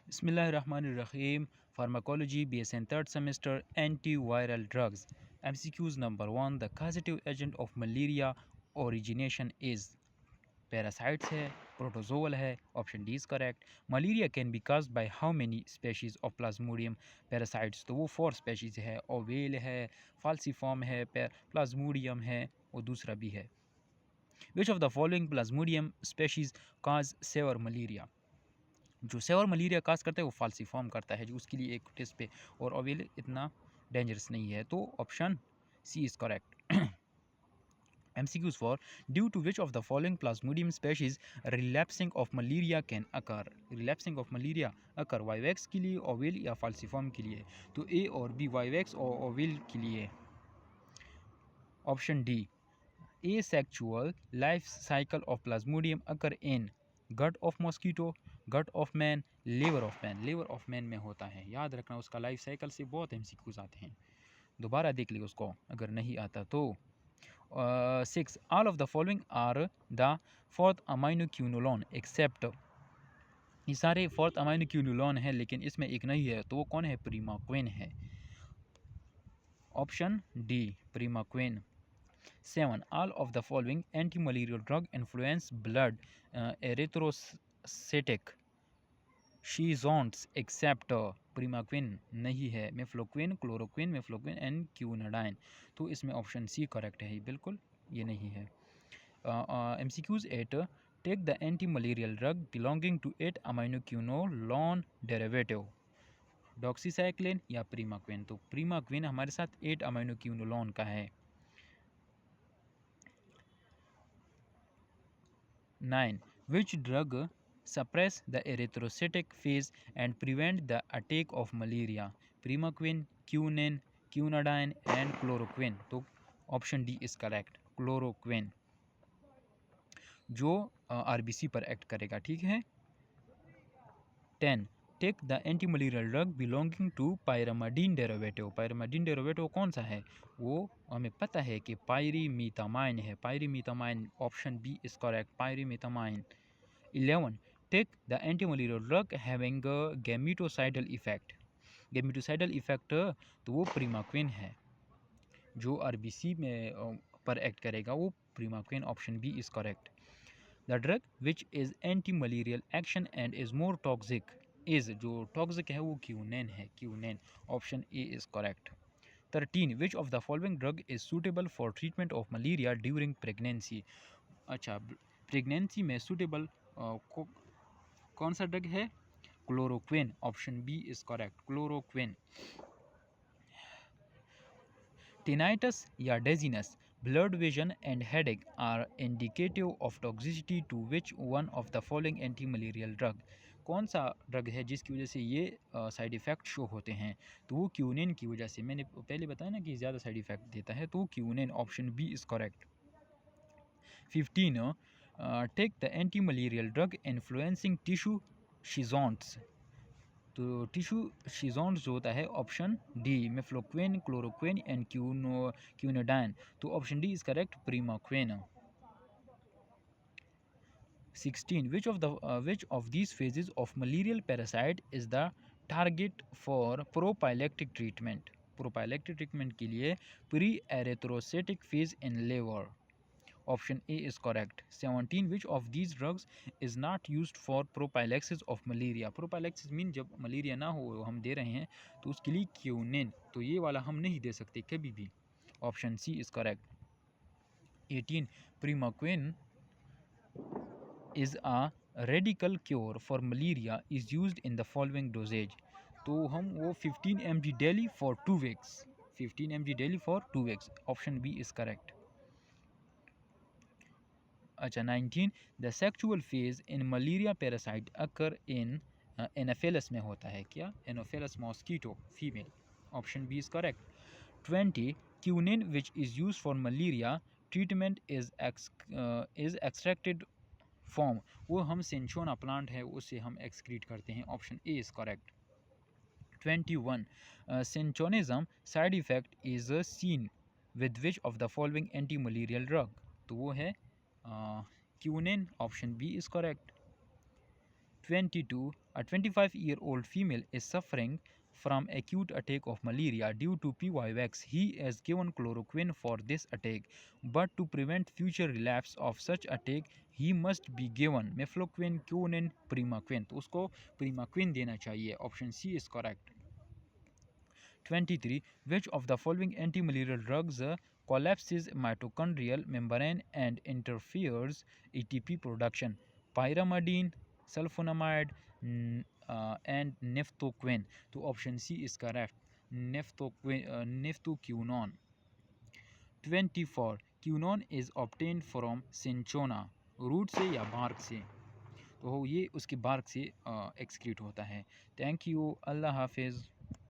Bismillahirrahmanirrahim. Pharmacology, BSN third semester, antiviral drugs. MCQs number 1. The causative agent of malaria origination is parasites है, protozoal है. Option D is correct. Malaria can be caused by how many species of Plasmodium parasites? तो वो 4 species है. Oval है, falciform है, Plasmodium है और दूसरा भी है. Which of the following Plasmodium species cause severe malaria? जो सेवर मलेरिया काज करता है वो फाल्सीफॉर्म करता है, जो उसके लिए एक टेस्ट पे, और ओवेल इतना डेंजरस नहीं है, तो option C is correct. MCQs for due to which of the following Plasmodium species relapsing of malaria can occur? Relapsing of malaria occur vivax के लिए, ओवेल या फाल्सीफॉर्म के लिए? तो ए और बी, वाइवेक्स और ओवेल के लिए. Option D, asexual life cycle of Plasmodium occur in gut of mosquito, gut of man, liver of man. Liver of man में होता है, याद रखना. उसका लाइफ साइकिल से बहुत MCQs आते हैं, दोबारा देख लियो उसको अगर नहीं आता तो. 6. All of the following are the fourth amino quinolone except. ये सारे फोर्थ अमाइनो क्यूनोलोन है लेकिन इसमें एक नहीं है, तो वो कौन है? प्रीमाक्वेन है. Option D, primaquine. 7. All of the following anti-malarial drug influence blood erythrocytic seasons except primaquine नहीं है, मेफ्लोक्विन, क्लोरोक्विन, मेफ्लोक्विन एंड क्यूनाडाइन. तो इसमें ऑप्शन सी करेक्ट है, बिल्कुल ये नहीं है. MCQs 8. Take the anti-malarial drug belonging to 8 aminoquinolone derivative. Doxycycline या प्रीमाक्विन? तो प्रीमाक्विन हमारे साथ 8 अमाइनोक्यूनोलोन का है. 9. Which drug suppress the erythrocytic phase and prevent the attack of malaria? Primaquine, quinine, quinidine and chloroquine. तो option D is correct, chloroquine, जो RBC पर act करेगा. ठीक है. 10. Take the anti malarial drug belonging to pyrimidine derivative. Pyrimidine derivative कौन सा है? वो हमें पता है कि पायरीमीथामाइन है. Pyrimethamine, option B is correct, pyrimethamine. 11. Take the anti malarial drug having gametocidal effect. Gametocidal effect तो वो प्रीमाक्विन है, जो RBC में पर एक्ट करेगा, वो primaquine. Option B is correct. The drug which is anti malarial action and is more toxic is, जो toxic है वो क्यूनेन है, quinine. Option A is correct. 13. Which of the following drug is suitable for treatment of malaria during pregnancy. अच्छा, pregnancy में suitable कौन सा drug है? Chloroquine. Option B is correct, chloroquine. Tinnitus या dizziness, blurred vision and headache are indicative of toxicity to which one of the following anti malarial drug. कौन सा drug है जिसकी वजह से ये साइड इफ़ेक्ट शो होते हैं? तो वो क्यूनिन की वजह से. मैंने पहले बताया ना कि ज़्यादा साइड इफ़ेक्ट देता है, तो quinine. Option B is correct. 15. Take the anti malarial drug influencing tissue schizonts. तो टिश्यू शिजोंट्स जो होता है, option D, mefloquine, chloroquine and quinidine. तो option D is correct, primaquine. 16. Which of these phases of malarial parasite is the target for prophylactic treatment? Prophylactic treatment के लिए pre erythrocytic phase in liver. Option A is correct. 17. Which of these drugs is not used for prophylaxis of malaria. Prophylaxis mean जब malaria ना हो हम दे रहे हैं, तो उसके लिए क्यूनिन, तो ये वाला हम नहीं दे सकते कभी भी. Option C is correct. 18. Primaquine is a radical cure for malaria is used in the following dosage. तो हम वो 15 mg daily for 2 weeks. 15 mg daily for 2 weeks. Option B is correct. अच्छा, 19. The sexual phase in malaria parasite occur in anopheles में होता है क्या? Anopheles mosquito, female. Option B is correct. 20. Quinine which is use for malaria treatment is extracted form. वो हम सेंचोना plant है उससे हम एक्सक्रीट करते हैं. Option A is correct. 21. Cinchonism side effect is seen with which of the following anti malarial drug. तो वो है quinine. Option B is correct. 22. A 25-year-old female is suffering from acute attack of malaria due to PYVAX. He is given chloroquine for this attack, but to prevent future relapse of such attack, he must be given mefloquine, quinine, primaquine. तो उसको primaquine देना चाहिए. Option C is correct. 23. Which of the following anti-malarial drugs collapses mitochondrial membrane and interferes ATP production? Pyramidine, sulfonamide, and neftoquine. So option C is correct. Neftoquinone. 24. Quinone is obtained from cinchona, root से या bark से. तो ये उसके bark से excrete होता है. Thank you. अल्लाह हाफिज़.